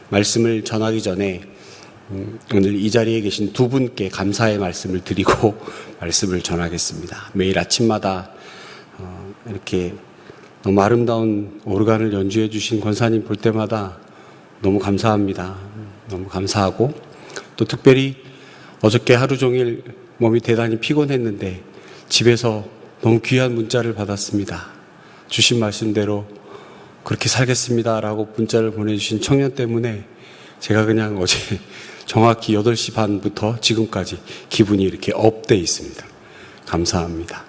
말씀을 전하기 전에 오늘 이 자리에 계신 두 분께 감사의 말씀을 드리고 말씀을 전하겠습니다. 매일 아침마다 이렇게 너무 아름다운 오르간을 연주해 주신 권사님 볼 때마다 너무 감사합니다. 너무 감사하고 또 특별히 어저께 하루 종일 몸이 대단히 피곤했는데 집에서 너무 귀한 문자를 받았습니다. 주신 말씀대로 그렇게 살겠습니다라고 문자를 보내주신 청년 때문에 제가 그냥 어제 정확히 8시 반부터 지금까지 기분이 이렇게 업돼 있습니다. 감사합니다.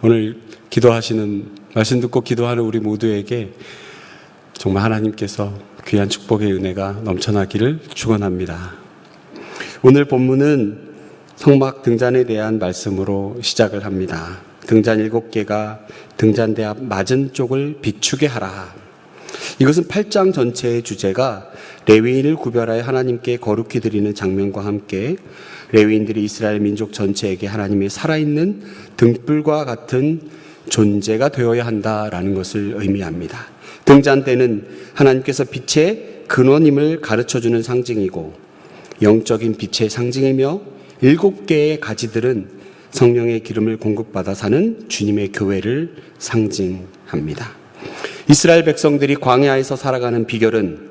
오늘 기도하시는, 말씀 듣고 기도하는 우리 모두에게 정말 하나님께서 귀한 축복의 은혜가 넘쳐나기를 축원합니다. 오늘 본문은 성막 등잔에 대한 말씀으로 시작을 합니다. 등잔 7개가 등잔대 앞 맞은 쪽을 비추게 하라. 이것은 8장 전체의 주제가 레위인을 구별하여 하나님께 거룩히 드리는 장면과 함께 레위인들이 이스라엘 민족 전체에게 하나님의 살아있는 등불과 같은 존재가 되어야 한다라는 것을 의미합니다. 등잔대는 하나님께서 빛의 근원임을 가르쳐주는 상징이고 영적인 빛의 상징이며 7개의 가지들은 성령의 기름을 공급받아 사는 주님의 교회를 상징합니다. 이스라엘 백성들이 광야에서 살아가는 비결은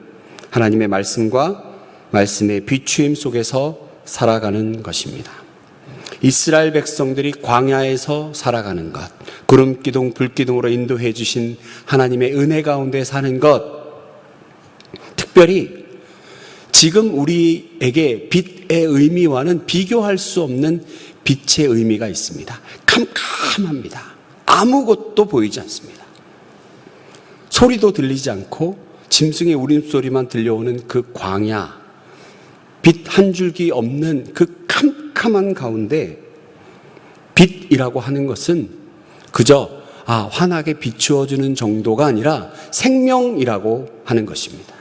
하나님의 말씀과 말씀의 비추임 속에서 살아가는 것입니다. 이스라엘 백성들이 광야에서 살아가는 것, 구름 기둥, 불 기둥으로 인도해 주신 하나님의 은혜 가운데 사는 것, 특별히 지금 우리에게 빛의 의미와는 비교할 수 없는 빛의 의미가 있습니다. 캄캄합니다. 아무것도 보이지 않습니다. 소리도 들리지 않고 짐승의 울음소리만 들려오는 그 광야, 빛 한 줄기 없는 그 캄캄한 가운데 빛이라고 하는 것은 그저 환하게 비추어주는 정도가 아니라 생명이라고 하는 것입니다.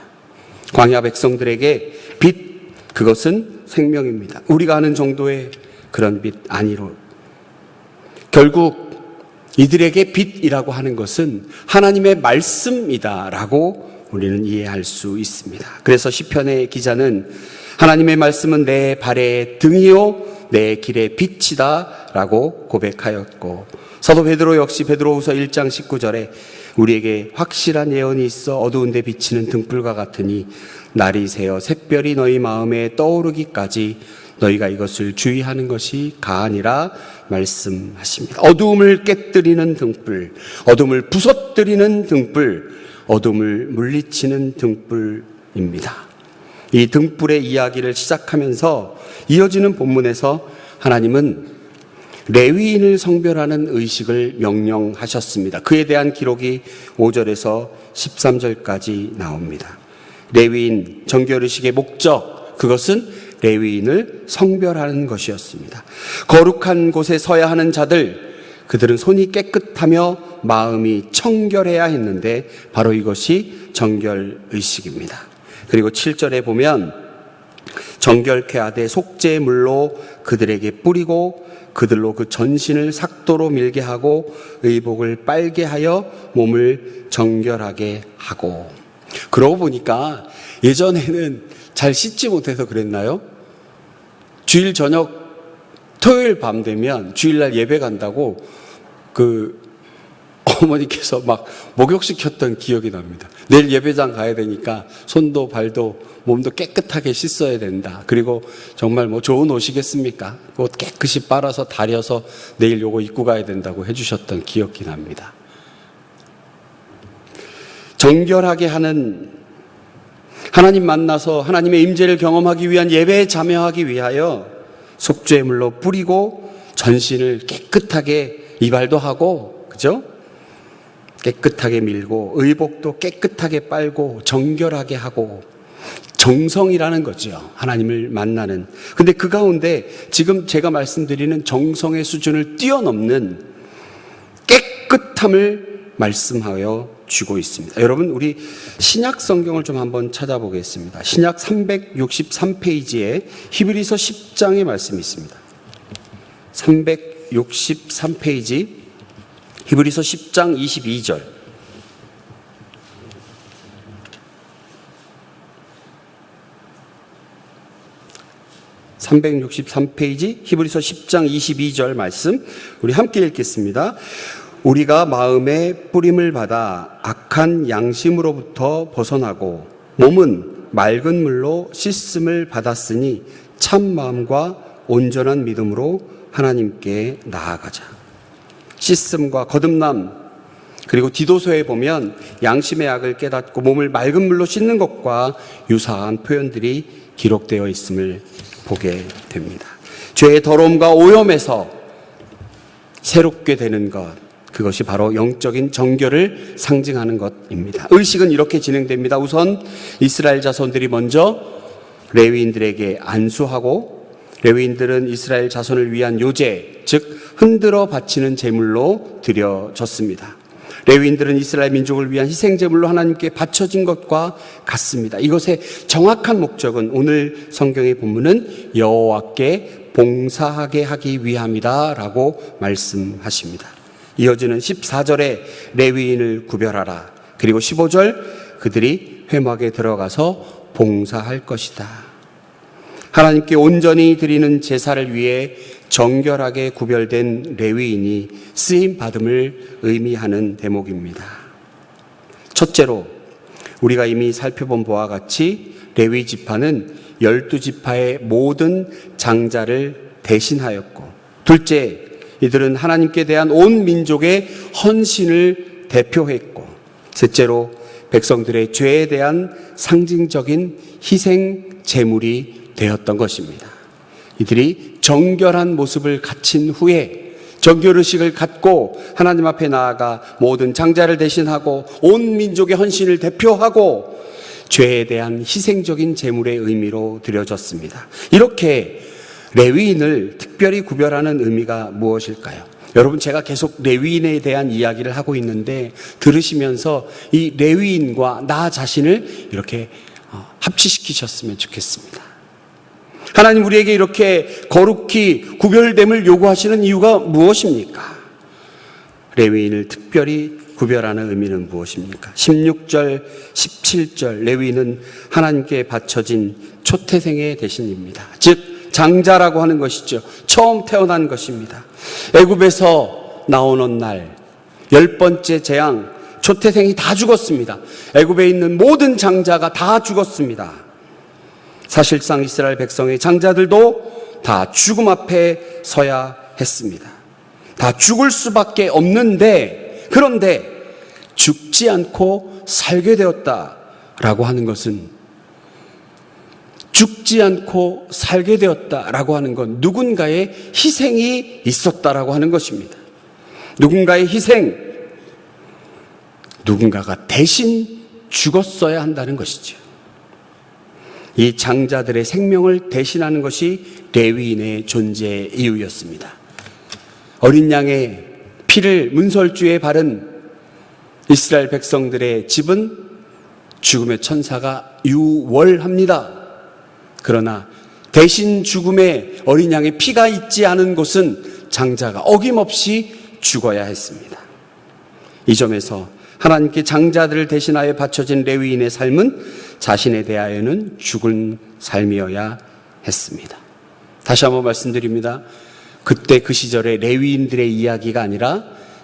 광야 백성들에게 빛, 그것은 생명입니다. 우리가 아는 정도의 그런 빛 아니로. 결국 이들에게 빛이라고 하는 것은 하나님의 말씀이다라고 우리는 이해할 수 있습니다. 그래서 시편의 기자는 하나님의 말씀은 내 발의 등이요 내 길의 빛이다 라고 고백하였고, 사도 베드로 역시 베드로후서 1장 19절에 우리에게 확실한 예언이 있어 어두운 데 비치는 등불과 같으니 날이 새어 샛별이 너희 마음에 떠오르기까지 너희가 이것을 주의하는 것이 가아니라 말씀하십니다. 어두움을 깨뜨리는 등불, 어둠을 부숴뜨리는 등불, 어둠을 물리치는 등불입니다. 이 등불의 이야기를 시작하면서 이어지는 본문에서 하나님은 레위인을 성별하는 의식을 명령하셨습니다. 그에 대한 기록이 5절에서 13절까지 나옵니다. 레위인 정결의식의 목적, 그것은 레위인을 성별하는 것이었습니다. 거룩한 곳에 서야 하는 자들, 그들은 손이 깨끗하며 마음이 청결해야 했는데 바로 이것이 정결의식입니다. 그리고 7절에 보면 정결케 하되 속죄의 물로 그들에게 뿌리고 그들로 그 전신을 삭도로 밀게 하고 의복을 빨게 하여 몸을 정결하게 하고. 그러고 보니까 예전에는 잘 씻지 못해서 그랬나요? 주일 저녁 토요일 밤 되면 주일날 예배 간다고 그 어머니께서 막 목욕시켰던 기억이 납니다. 내일 예배장 가야 되니까 손도 발도 몸도 깨끗하게 씻어야 된다. 그리고 정말 뭐 좋은 옷이겠습니까? 그 옷 깨끗이 빨아서 다려서 내일 요거 입고 가야 된다고 해주셨던 기억이 납니다. 정결하게 하는, 하나님 만나서 하나님의 임재를 경험하기 위한 예배에 참여하기 위하여 속죄물로 뿌리고 전신을 깨끗하게 이발도 하고, 그죠? 깨끗하게 밀고 의복도 깨끗하게 빨고 정결하게 하고, 정성이라는 거죠. 하나님을 만나는. 근데 그 가운데 지금 제가 말씀드리는 정성의 수준을 뛰어넘는 깨끗함을 말씀하여 주고 있습니다. 여러분, 우리 신약 성경을 좀 한번 찾아보겠습니다. 신약 363페이지에 히브리서 10장의 말씀이 있습니다. 363페이지 히브리서 10장 22절. 363페이지 히브리서 10장 22절 말씀 우리 함께 읽겠습니다. 우리가 마음의 뿌림을 받아 악한 양심으로부터 벗어나고 몸은 맑은 물로 씻음을 받았으니 참 마음과 온전한 믿음으로 하나님께 나아가자. 씻음과 거듭남, 그리고 디도서에 보면 양심의 악을 깨닫고 몸을 맑은 물로 씻는 것과 유사한 표현들이 기록되어 있음을 보게 됩니다. 죄의 더러움과 오염에서 새롭게 되는 것, 그것이 바로 영적인 정결을 상징하는 것입니다. 의식은 이렇게 진행됩니다. 우선 이스라엘 자손들이 먼저 레위인들에게 안수하고, 레위인들은 이스라엘 자손을 위한 요제, 즉 흔들어 바치는 제물로 드려졌습니다. 레위인들은 이스라엘 민족을 위한 희생제물로 하나님께 바쳐진 것과 같습니다. 이것의 정확한 목적은 오늘 성경의 본문은 여호와께 봉사하게 하기 위함이다 라고 말씀하십니다. 이어지는 14절에 레위인을 구별하라, 그리고 15절 그들이 회막에 들어가서 봉사할 것이다. 하나님께 온전히 드리는 제사를 위해 정결하게 구별된 레위인이 쓰임 받음을 의미하는 대목입니다. 첫째로 우리가 이미 살펴본 바와 같이 레위 지파는 12지파의 모든 장자를 대신하였고, 둘째, 이들은 하나님께 대한 온 민족의 헌신을 대표했고, 셋째로 백성들의 죄에 대한 상징적인 희생 제물이 되었던 것입니다. 이들이 정결한 모습을 갖춘 후에 정결의식을 갖고 하나님 앞에 나아가 모든 장자를 대신하고 온 민족의 헌신을 대표하고 죄에 대한 희생적인 제물의 의미로 드려졌습니다. 이렇게 레위인을 특별히 구별하는 의미가 무엇일까요? 여러분, 제가 계속 레위인에 대한 이야기를 하고 있는데 들으시면서 이 레위인과 나 자신을 이렇게 합치시키셨으면 좋겠습니다. 하나님 우리에게 이렇게 거룩히 구별됨을 요구하시는 이유가 무엇입니까? 레위인을 특별히 구별하는 의미는 무엇입니까? 16절, 17절 레위인은 하나님께 바쳐진 초태생의 대신입니다. 즉 장자라고 하는 것이죠. 처음 태어난 것입니다. 애굽에서 나오는 날 10번째 재앙, 초태생이 다 죽었습니다. 애굽에 있는 모든 장자가 다 죽었습니다. 사실상 이스라엘 백성의 장자들도 다 죽음 앞에 서야 했습니다. 다 죽을 수밖에 없는데, 그런데 죽지 않고 살게 되었다라고 하는 것은, 죽지 않고 살게 되었다라고 하는 건 누군가의 희생이 있었다라고 하는 것입니다. 누군가의 희생, 누군가가 대신 죽었어야 한다는 것이죠. 이 장자들의 생명을 대신하는 것이 레위인의 존재의 이유였습니다. 어린 양의 피를 문설주에 바른 이스라엘 백성들의 집은 죽음의 천사가 유월합니다. 그러나 대신 죽음에 어린 양의 피가 있지 않은 곳은 장자가 어김없이 죽어야 했습니다. 이 점에서 하나님께 장자들을 대신하여 바쳐진 레위인의 삶은 자신에 대하여는 죽은 삶이어야 했습니다. 다시 한번 말씀드립니다. 그때 그 시절의 레위인들의 이야기가 아니라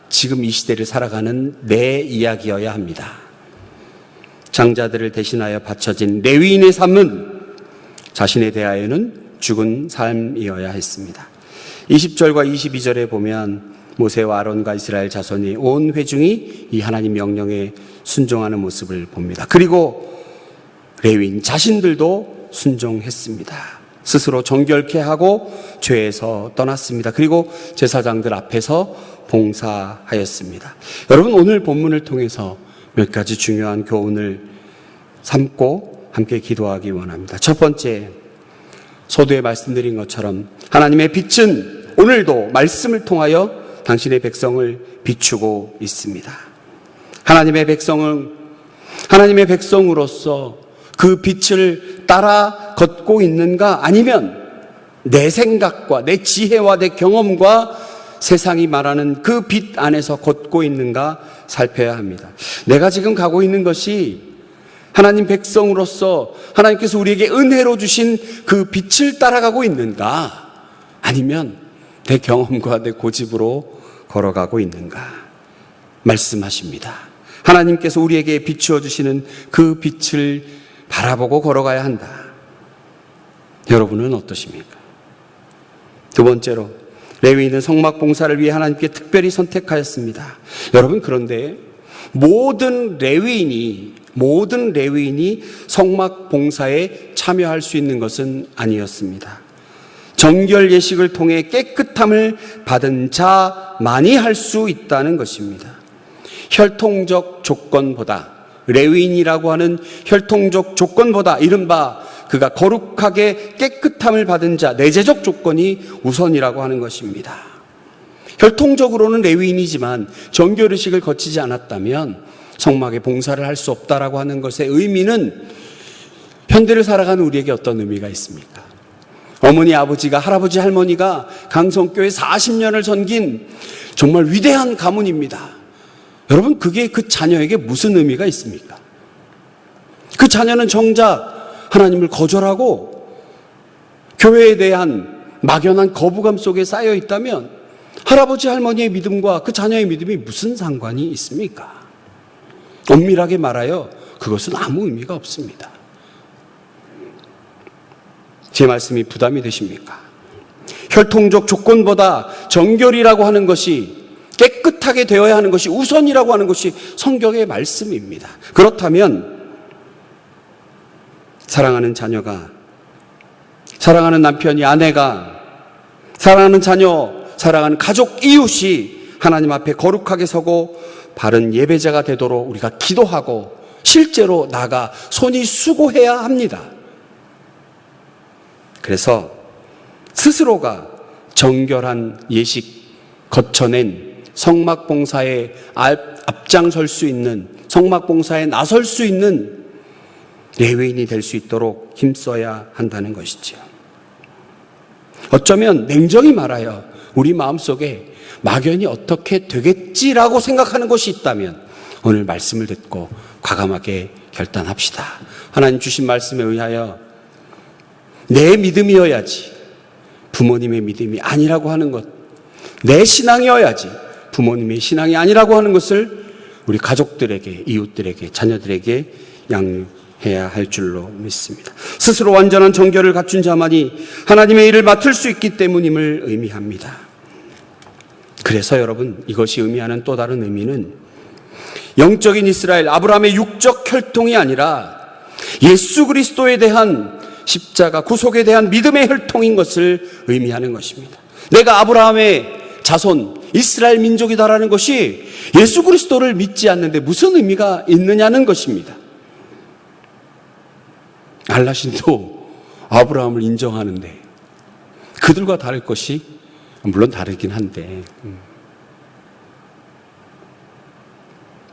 지금 이 시대를 살아가는 내 이야기여야 합니다. 장자들을 대신하여 바쳐진 레위인의 삶은 자신에 대하여는 죽은 삶이어야 했습니다. 20절과 22절에 보면 모세와 아론과 이스라엘 자손이 온 회중이 이 하나님 명령에 순종하는 모습을 봅니다. 그리고 레위인 자신들도 순종했습니다. 스스로 정결케 하고 죄에서 떠났습니다. 그리고 제사장들 앞에서 봉사하였습니다. 여러분, 오늘 본문을 통해서 몇 가지 중요한 교훈을 삼고 함께 기도하기 원합니다. 첫 번째, 서두에 말씀드린 것처럼 하나님의 빛은 오늘도 말씀을 통하여 당신의 백성을 비추고 있습니다. 하나님의 백성으로서 그 빛을 따라 걷고 있는가, 아니면 내 생각과 내 지혜와 내 경험과 세상이 말하는 그 빛 안에서 걷고 있는가 살펴야 합니다. 내가 지금 가고 있는 것이 하나님 백성으로서 하나님께서 우리에게 은혜로 주신 그 빛을 따라가고 있는가? 아니면 내 경험과 내 고집으로 걸어가고 있는가? 말씀하십니다. 하나님께서 우리에게 비추어 주시는 그 빛을 바라보고 걸어가야 한다. 여러분은 어떠십니까? 두 번째로, 레위인은 성막 봉사를 위해 하나님께 특별히 선택하였습니다. 여러분, 그런데 모든 레위인이 성막 봉사에 참여할 수 있는 것은 아니었습니다. 정결 예식을 통해 깨끗함을 받은 자만이 할 수 있다는 것입니다. 혈통적 조건보다, 레위인이라고 하는 혈통적 조건보다 이른바 그가 거룩하게 깨끗함을 받은 자, 내재적 조건이 우선이라고 하는 것입니다. 혈통적으로는 레위인이지만 정결의식을 거치지 않았다면 성막에 봉사를 할 수 없다라고 하는 것의 의미는 현대를 살아가는 우리에게 어떤 의미가 있습니까? 어머니, 아버지가, 할아버지, 할머니가 강성교회 40년을 섬긴 정말 위대한 가문입니다. 여러분, 그게 그 자녀에게 무슨 의미가 있습니까? 그 자녀는 정작 하나님을 거절하고 교회에 대한 막연한 거부감 속에 쌓여 있다면 할아버지, 할머니의 믿음과 그 자녀의 믿음이 무슨 상관이 있습니까? 엄밀하게 말하여 그것은 아무 의미가 없습니다. 제 말씀이 부담이 되십니까? 혈통적 조건보다 정결이라고 하는 것이, 깨끗하게 되어야 하는 것이 우선이라고 하는 것이 성경의 말씀입니다. 그렇다면 사랑하는 자녀가, 사랑하는 남편이, 아내가, 사랑하는 자녀, 사랑하는 가족, 이웃이 하나님 앞에 거룩하게 서고 바른 예배자가 되도록 우리가 기도하고 실제로 나가 손이 수고해야 합니다. 그래서 스스로가 정결한 예식 거쳐낸 성막 봉사에 앞장설 수 있는, 성막 봉사에 나설 수 있는 레위인이 될 수 있도록 힘써야 한다는 것이죠. 어쩌면 냉정히 말하여 우리 마음속에 막연히 어떻게 되겠지라고 생각하는 것이 있다면 오늘 말씀을 듣고 과감하게 결단합시다. 하나님 주신 말씀에 의하여 내 믿음이어야지 부모님의 믿음이 아니라고 하는 것, 내 신앙이어야지 부모님의 신앙이 아니라고 하는 것을 우리 가족들에게, 이웃들에게, 자녀들에게 양해해야 할 줄로 믿습니다. 스스로 완전한 정결을 갖춘 자만이 하나님의 일을 맡을 수 있기 때문임을 의미합니다. 그래서 여러분, 이것이 의미하는 또 다른 의미는 영적인 이스라엘, 아브라함의 육적 혈통이 아니라 예수 그리스도에 대한 십자가, 구속에 대한 믿음의 혈통인 것을 의미하는 것입니다. 내가 아브라함의 자손, 이스라엘 민족이다라는 것이 예수 그리스도를 믿지 않는데 무슨 의미가 있느냐는 것입니다. 알라신도 아브라함을 인정하는데 그들과 다를 것이 물론 다르긴 한데,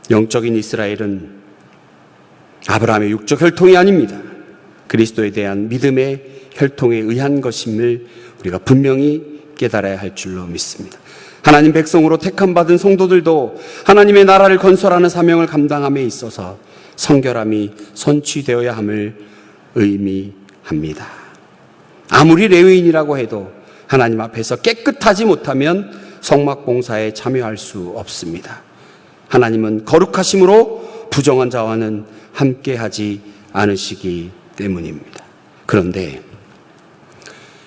영적인 이스라엘은 아브라함의 육적 혈통이 아닙니다. 그리스도에 대한 믿음의 혈통에 의한 것임을 우리가 분명히 깨달아야 할 줄로 믿습니다. 하나님 백성으로 택함받은 성도들도 하나님의 나라를 건설하는 사명을 감당함에 있어서 성결함이 선취되어야 함을 의미합니다. 아무리 레위인이라고 해도 하나님 앞에서 깨끗하지 못하면 성막 봉사에 참여할 수 없습니다. 하나님은 거룩하심으로 부정한 자와는 함께하지 않으시기 때문입니다. 그런데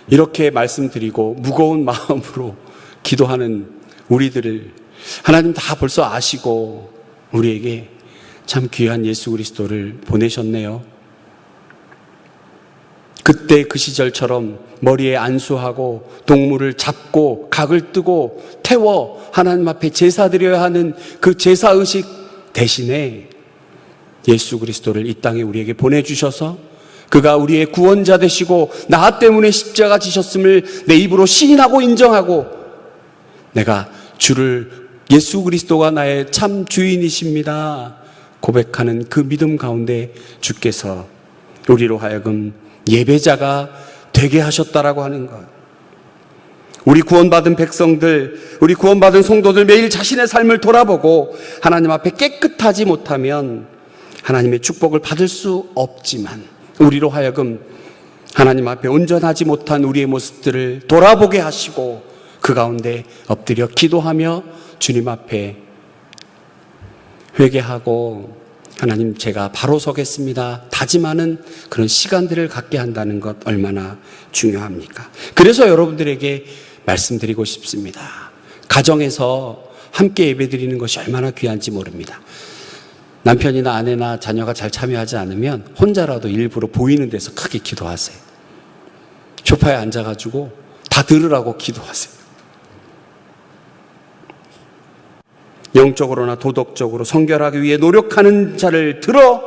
이렇게 말씀드리고 무거운 마음으로 기도하는 우리들을 하나님 다 벌써 아시고 우리에게 참 귀한 예수 그리스도를 보내셨네요. 그때 그 시절처럼 머리에 안수하고 동물을 잡고 각을 뜨고 태워 하나님 앞에 제사 드려야 하는 그 제사의식 대신에 예수 그리스도를 이 땅에 우리에게 보내주셔서 그가 우리의 구원자 되시고 나 때문에 십자가 지셨음을 내 입으로 시인하고 인정하고 내가 주를, 예수 그리스도가 나의 참 주인이십니다 고백하는 그 믿음 가운데 주께서 우리로 하여금 예배자가 되게 하셨다라고 하는 것. 우리 구원받은 백성들, 우리 구원받은 성도들 매일 자신의 삶을 돌아보고 하나님 앞에 깨끗하지 못하면 하나님의 축복을 받을 수 없지만 우리로 하여금 하나님 앞에 온전하지 못한 우리의 모습들을 돌아보게 하시고 그 가운데 엎드려 기도하며 주님 앞에 회개하고 하나님 제가 바로 서겠습니다 다짐하는 그런 시간들을 갖게 한다는 것 얼마나 중요합니까? 그래서 여러분들에게 말씀드리고 싶습니다. 가정에서 함께 예배드리는 것이 얼마나 귀한지 모릅니다. 남편이나 아내나 자녀가 잘 참여하지 않으면 혼자라도 일부러 보이는 데서 크게 기도하세요. 소파에 앉아가지고 다 들으라고 기도하세요. 영적으로나 도덕적으로 성결하기 위해 노력하는 자를 들어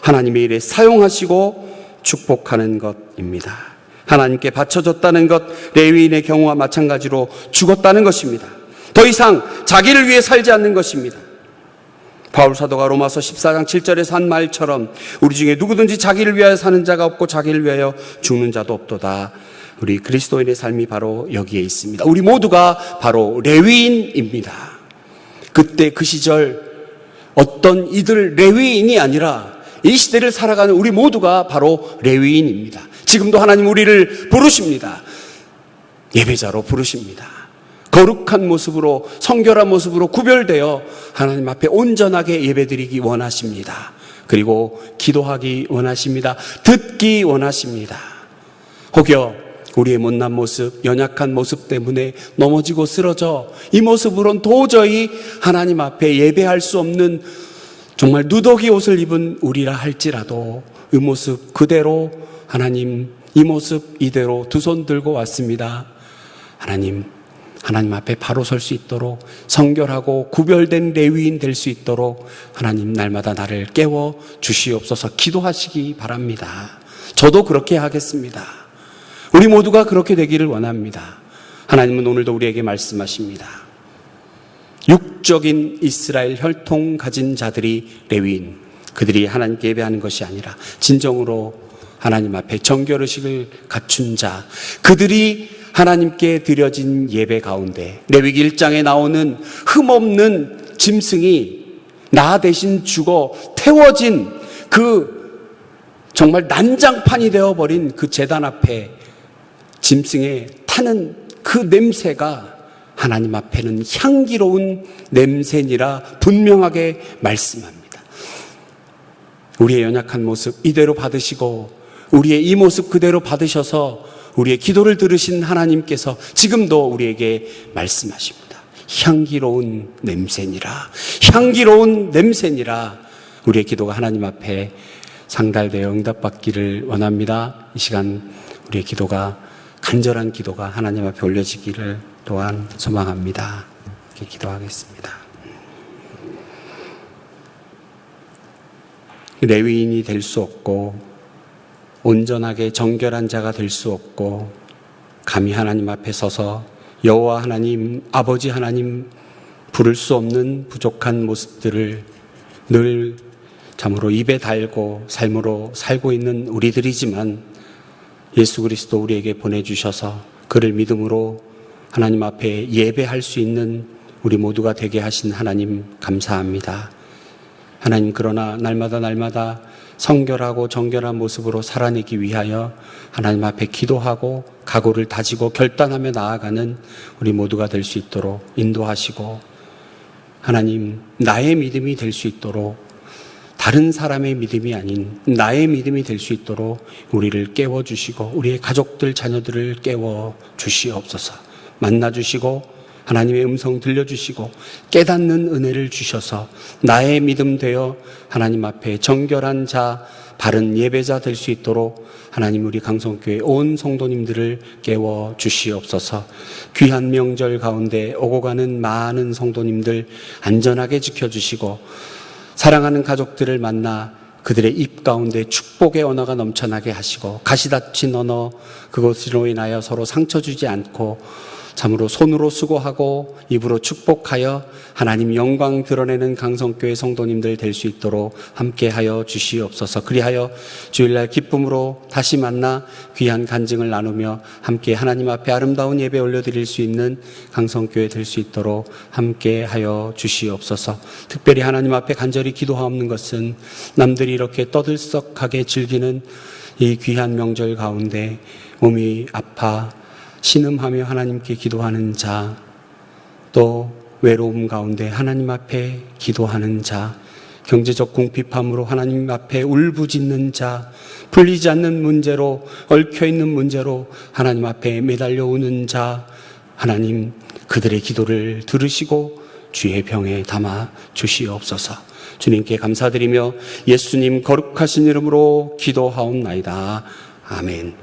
하나님의 일에 사용하시고 축복하는 것입니다. 하나님께 바쳐졌다는 것, 레위인의 경우와 마찬가지로 죽었다는 것입니다. 더 이상 자기를 위해 살지 않는 것입니다. 바울 사도가 로마서 14장 7절에서 한 말처럼 우리 중에 누구든지 자기를 위하여 사는 자가 없고 자기를 위하여 죽는 자도 없도다. 우리 그리스도인의 삶이 바로 여기에 있습니다. 우리 모두가 바로 레위인입니다. 그때 그 시절 어떤 이들 레위인이 아니라 이 시대를 살아가는 우리 모두가 바로 레위인입니다. 지금도 하나님 우리를 부르십니다. 예배자로 부르십니다. 거룩한 모습으로 성결한 모습으로 구별되어 하나님 앞에 온전하게 예배드리기 원하십니다. 그리고 기도하기 원하십니다. 듣기 원하십니다. 혹여 우리의 못난 모습, 연약한 모습 때문에 넘어지고 쓰러져 이 모습으론 도저히 하나님 앞에 예배할 수 없는 정말 누더기 옷을 입은 우리라 할지라도 이 모습 그대로 하나님 이 모습 이대로 두 손 들고 왔습니다. 하나님 앞에 바로 설 수 있도록 성결하고 구별된 레위인 될 수 있도록 하나님 날마다 나를 깨워 주시옵소서 기도하시기 바랍니다. 저도 그렇게 하겠습니다. 우리 모두가 그렇게 되기를 원합니다. 하나님은 오늘도 우리에게 말씀하십니다. 육적인 이스라엘 혈통 가진 자들이 레위인, 그들이 하나님께 예배하는 것이 아니라 진정으로 하나님 앞에 정결의식을 갖춘 자, 그들이 하나님께 드려진 예배 가운데 레위기 1장에 나오는 흠없는 짐승이 나 대신 죽어 태워진 그 정말 난장판이 되어버린 그 제단 앞에 짐승에 타는 그 냄새가 하나님 앞에는 향기로운 냄새니라 분명하게 말씀합니다. 우리의 연약한 모습 이대로 받으시고 우리의 이 모습 그대로 받으셔서 우리의 기도를 들으신 하나님께서 지금도 우리에게 말씀하십니다. 향기로운 냄새니라, 향기로운 냄새니라. 우리의 기도가 하나님 앞에 상달되어 응답받기를 원합니다. 이 시간 우리의 기도가 간절한 기도가 하나님 앞에 올려지기를 또한 소망합니다. 이렇게 기도하겠습니다. 레위인이 될 수 없고 온전하게 정결한 자가 될 수 없고 감히 하나님 앞에 서서 여호와 하나님, 아버지 하나님 부를 수 없는 부족한 모습들을 늘 참으로 입에 달고 삶으로 살고 있는 우리들이지만 예수 그리스도 우리에게 보내주셔서 그를 믿음으로 하나님 앞에 예배할 수 있는 우리 모두가 되게 하신 하나님 감사합니다. 하나님 그러나 날마다 성결하고 정결한 모습으로 살아내기 위하여 하나님 앞에 기도하고 각오를 다지고 결단하며 나아가는 우리 모두가 될 수 있도록 인도하시고 하나님 나의 믿음이 될 수 있도록 다른 사람의 믿음이 아닌 나의 믿음이 될 수 있도록 우리를 깨워주시고 우리의 가족들 자녀들을 깨워주시옵소서. 만나주시고 하나님의 음성 들려주시고 깨닫는 은혜를 주셔서 나의 믿음 되어 하나님 앞에 정결한 자, 바른 예배자 될 수 있도록 하나님 우리 강성교회 온 성도님들을 깨워 주시옵소서. 귀한 명절 가운데 오고 가는 많은 성도님들 안전하게 지켜주시고 사랑하는 가족들을 만나 그들의 입 가운데 축복의 언어가 넘쳐나게 하시고 가시 닫힌 언어 그것으로 인하여 서로 상처 주지 않고 참으로 손으로 수고하고 입으로 축복하여 하나님 영광 드러내는 강성교회 성도님들 될 수 있도록 함께하여 주시옵소서. 그리하여 주일날 기쁨으로 다시 만나 귀한 간증을 나누며 함께 하나님 앞에 아름다운 예배 올려드릴 수 있는 강성교회 될 수 있도록 함께하여 주시옵소서. 특별히 하나님 앞에 간절히 기도하옵는 것은 남들이 이렇게 떠들썩하게 즐기는 이 귀한 명절 가운데 몸이 아파 신음하며 하나님께 기도하는 자, 또 외로움 가운데 하나님 앞에 기도하는 자, 경제적 궁핍함으로 하나님 앞에 울부짖는 자, 풀리지 않는 문제로, 얽혀있는 문제로 하나님 앞에 매달려 오는 자, 하나님 그들의 기도를 들으시고 주의 병에 담아 주시옵소서. 주님께 감사드리며 예수님 거룩하신 이름으로 기도하옵나이다. 아멘.